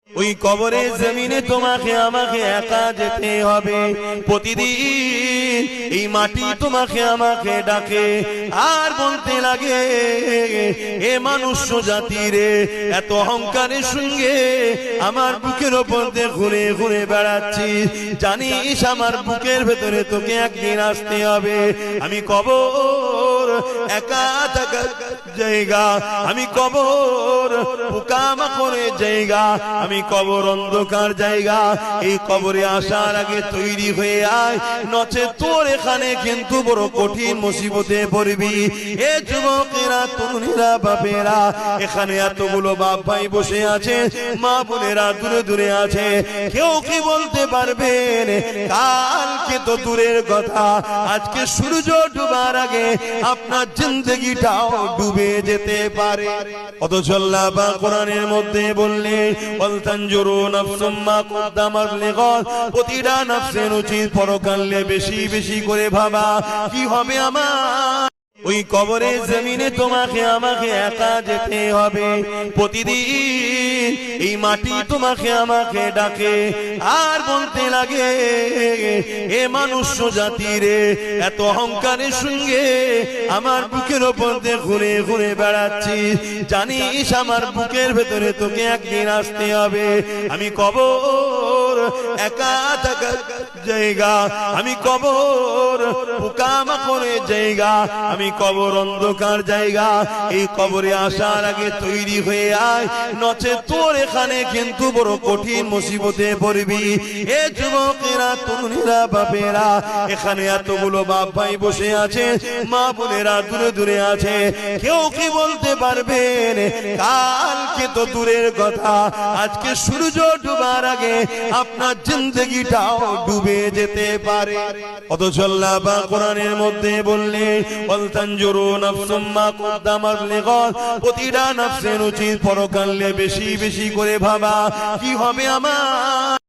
ওই কবরের জমিনে তোমাকে আমাকে একা যেতে হবে প্রতিদিন। এই মাটি তোমাকে আমাকে ডাকে আর বলতে লাগে, এ মনুষ্য জাতি রে, এত অহংকারের সঙ্গে আমার বুকের ওপর দিয়ে ঘুরে ঘুরে বেড়াচ্ছিস, জানিস আমার বুকের ভেতরে তোকে একদিন আসতে হবে। আমি কবর একা থাকার জায়গা, আমি কবর পোকামাকড়ের জায়গা, আমি কবর অন্ধকার জায়গা। এই কবরে আসার আগে তৈরি হয়ে আয়, নচে তোর এখানে কিন্তু বড় কঠিন মুসিবতে পড়বি। এ যুবকেরা, তরুণীরা, বাপেরা, এখানে এতগুলো বাপ ভাই বসে আছে, মা বোনেরা দূরে দূরে আছে, কেউ কি বলতে পারবেন কালকে তো দূরের কথা, আজকে সূর্য ডুবার আগে আপনার জিন্দেগিটাও ডুবে যেতে পারে। অথচ আল্লাহ পাক কোরআনের মধ্যে বললে, ওয়ালতানজুরু নাফসুম মা কদ্দামাত লিগাদ, প্রতিটা নফসের উচিত পরকালে বেশি বেশি করে ভাবা কি হবে আমার। ওই কবরের জমিনে তোমাকে আমাকে একা যেতে হবে প্রতিদিন। এই মাটি তোমাকে আমাকে ডাকে আর বলতে লাগে, এ মনুষ্য জাতি রে, এত অহংকারের সঙ্গে আমার বুকের ওপর দিয়ে ঘুরে ঘুরে বেড়াচ্ছিস, জানিস আমার বুকের ভেতরে তোকে একদিন আসতে হবে। আমি কবর একা থাকার জায়গা, আমি কবর পোকামাকড়ের জায়গা, আমি কবর অন্ধকার জায়গা। এই কবরে আসার আগে তৈরি হয়ে আয়, নচে তোর এখানে কিন্তু বড় কঠিন মুসিবতে পড়বি। এ যুবকেরা, তরুণীরা, বাপেরা, এখানে এতগুলো বাপ ভাই বসে আছে, মা বোনেরা দূরে দূরে আছে, কেউ কি বলতে পারবেন কালকে তো দূরের কথা, আজকে সূর্য ডুবার আগে আপনার জিন্দেগিটাও ডুবে যেতে পারে। অথচ আল্লাহ পাক কোরআনের মধ্যে বললে, ওয়ালতানজুরু নাফসুম মা কদ্দামাত লিগাদ, প্রতিটা নফসের উচিত পরকালে বেশি বেশি করে ভাবা কি হবে আমার।